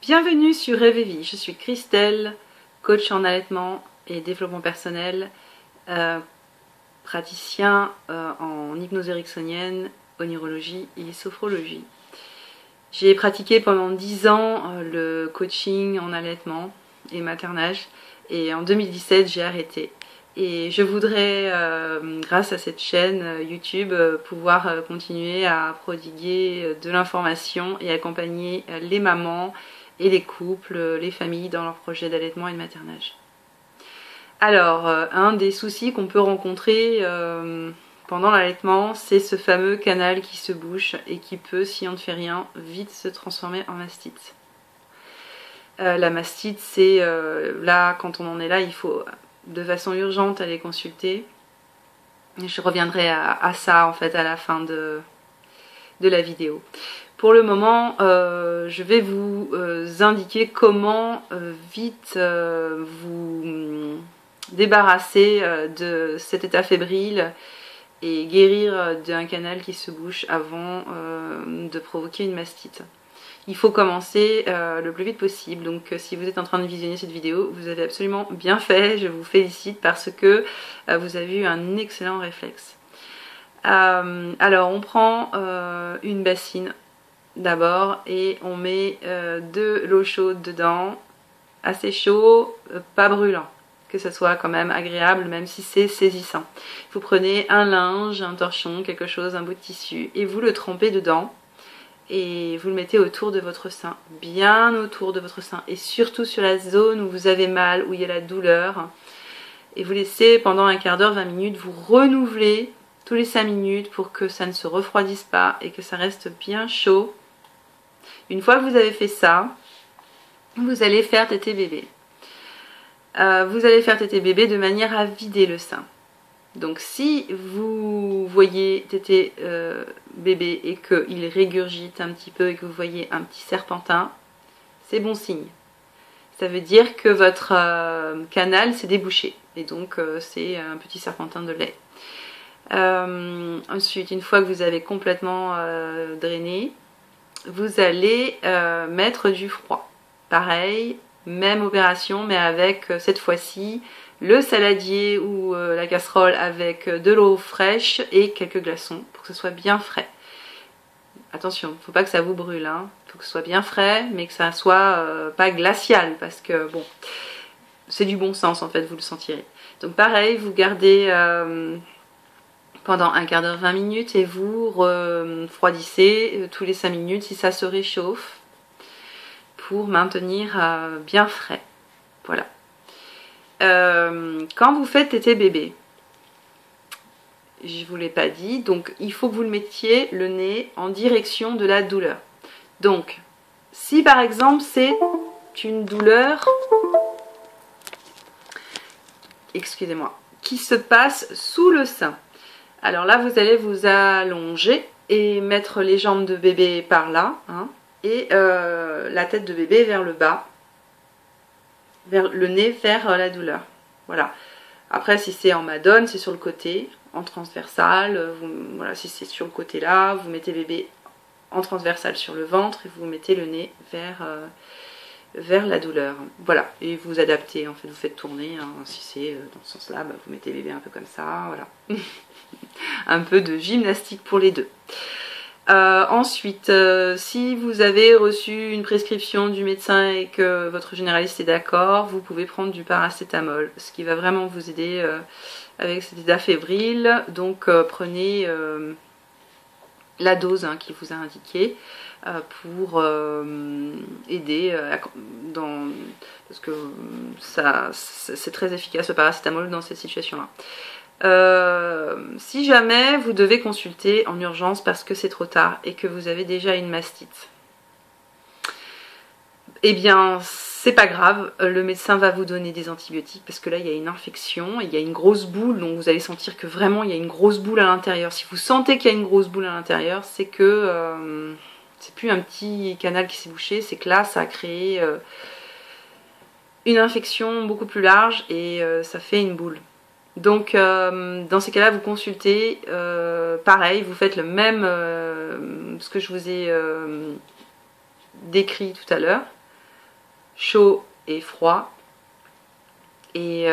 Bienvenue sur Rêve et Vie, je suis Christelle, coach en allaitement et développement personnel, praticien en hypnose ericksonienne, onirologie et sophrologie. J'ai pratiqué pendant 10 ans le coaching en allaitement et maternage et en 2017 j'ai arrêté. Et je voudrais, grâce à cette chaîne YouTube, pouvoir continuer à prodiguer de l'information et accompagner les mamans et les couples, les familles dans leurs projets d'allaitement et de maternage. Alors, un des soucis qu'on peut rencontrer pendant l'allaitement, c'est ce fameux canal qui se bouche et qui peut, si on ne fait rien, vite se transformer en mastite. La mastite, c'est là, quand on en est là, il faut de façon urgente aller consulter. Je reviendrai à ça en fait à la fin de la vidéo. Pour le moment, je vais vous indiquer comment vite vous débarrasser de cet état fébrile et guérir d'un canal qui se bouche avant de provoquer une mastite. Il faut commencer le plus vite possible, donc si vous êtes en train de visionner cette vidéo, vous avez absolument bien fait, je vous félicite parce que vous avez eu un excellent réflexe. Alors on prend une bassine d'abord et on met de l'eau chaude dedans, assez chaud, pas brûlant, que ce soit quand même agréable même si c'est saisissant. Vous prenez un linge, un torchon, quelque chose, un bout de tissu et vous le trempez dedans. Et vous le mettez autour de votre sein, bien autour de votre sein et surtout sur la zone où vous avez mal, où il y a la douleur. Et vous laissez pendant un quart d'heure, 20 minutes, vous renouveler tous les 5 minutes pour que ça ne se refroidisse pas et que ça reste bien chaud. Une fois que vous avez fait ça, vous allez faire téter bébé. Vous allez faire téter bébé de manière à vider le sein. Donc si vous voyez téter bébé et qu'il régurgite un petit peu et que vous voyez un petit serpentin, c'est bon signe. Ça veut dire que votre canal s'est débouché et donc c'est un petit serpentin de lait. Ensuite, une fois que vous avez complètement drainé, vous allez mettre du froid. Pareil, même opération mais avec cette fois-ci le saladier ou la casserole avec de l'eau fraîche et quelques glaçons pour que ce soit bien frais. Attention, il ne faut pas que ça vous brûle, hein. Il faut que ce soit bien frais mais que ça soit pas glacial parce que bon, c'est du bon sens en fait, vous le sentirez. Donc pareil, vous gardez pendant un quart d'heure, 20 minutes et vous refroidissez tous les 5 minutes si ça se réchauffe pour maintenir bien frais. Voilà. Quand vous faites téter bébé, je vous l'ai pas dit, donc il faut que vous le mettiez le nez en direction de la douleur. Donc, si par exemple c'est une douleur, excusez-moi, qui se passe sous le sein, alors là vous allez vous allonger et mettre les jambes de bébé par là, hein, et la tête de bébé vers le bas. Vers le nez vers la douleur. Voilà. Après, si c'est en madone, c'est sur le côté, en transversal. Voilà, si c'est sur le côté là, vous mettez bébé en transversal sur le ventre et vous mettez le nez vers la douleur. Voilà. Et vous adaptez, en fait, vous faites tourner. Hein. Si c'est dans ce sens-là, bah, vous mettez bébé un peu comme ça. Voilà. Un peu de gymnastique pour les deux. Ensuite, si vous avez reçu une prescription du médecin et que votre généraliste est d'accord, vous pouvez prendre du paracétamol, ce qui va vraiment vous aider avec cet état fébrile. Donc prenez la dose hein, qu'il vous a indiquée pour aider parce que c'est très efficace le paracétamol dans cette situation-là. Si jamais vous devez consulter en urgence parce que c'est trop tard et que vous avez déjà une mastite, eh bien c'est pas grave, le médecin va vous donner des antibiotiques parce que là il y a une infection, il y a une grosse boule, donc vous allez sentir que vraiment il y a une grosse boule à l'intérieur. Si vous sentez qu'il y a une grosse boule à l'intérieur, c'est que c'est plus un petit canal qui s'est bouché, c'est que là ça a créé une infection beaucoup plus large et ça fait une boule. Donc dans ces cas-là, vous consultez, pareil, vous faites le même, ce que je vous ai décrit tout à l'heure. chaud et froid. Et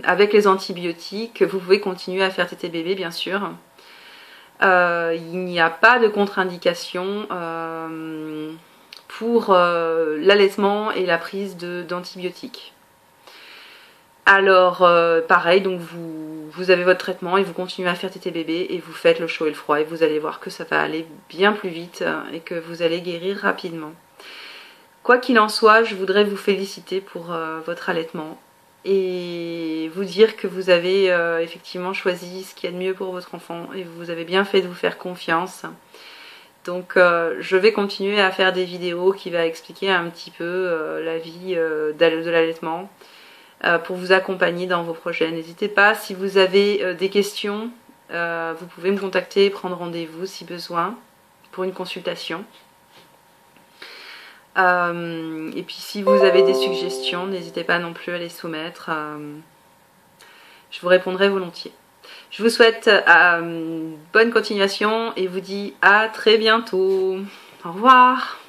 avec les antibiotiques, vous pouvez continuer à faire téter bébé, bien sûr. Il n'y a pas de contre-indication pour l'allaitement et la prise d'antibiotiques. Alors pareil, donc vous avez votre traitement et vous continuez à faire téter bébé et vous faites le chaud et le froid et vous allez voir que ça va aller bien plus vite et que vous allez guérir rapidement. Quoi qu'il en soit, je voudrais vous féliciter pour votre allaitement et vous dire que vous avez effectivement choisi ce qu'il y a de mieux pour votre enfant et vous avez bien fait de vous faire confiance. Donc je vais continuer à faire des vidéos qui va expliquer un petit peu la vie de l'allaitement pour vous accompagner dans vos projets. N'hésitez pas, si vous avez des questions, vous pouvez me contacter, prendre rendez-vous si besoin pour une consultation. Et puis si vous avez des suggestions, n'hésitez pas non plus à les soumettre. Je vous répondrai volontiers. Je vous souhaite bonne continuation et vous dis à très bientôt. Au revoir.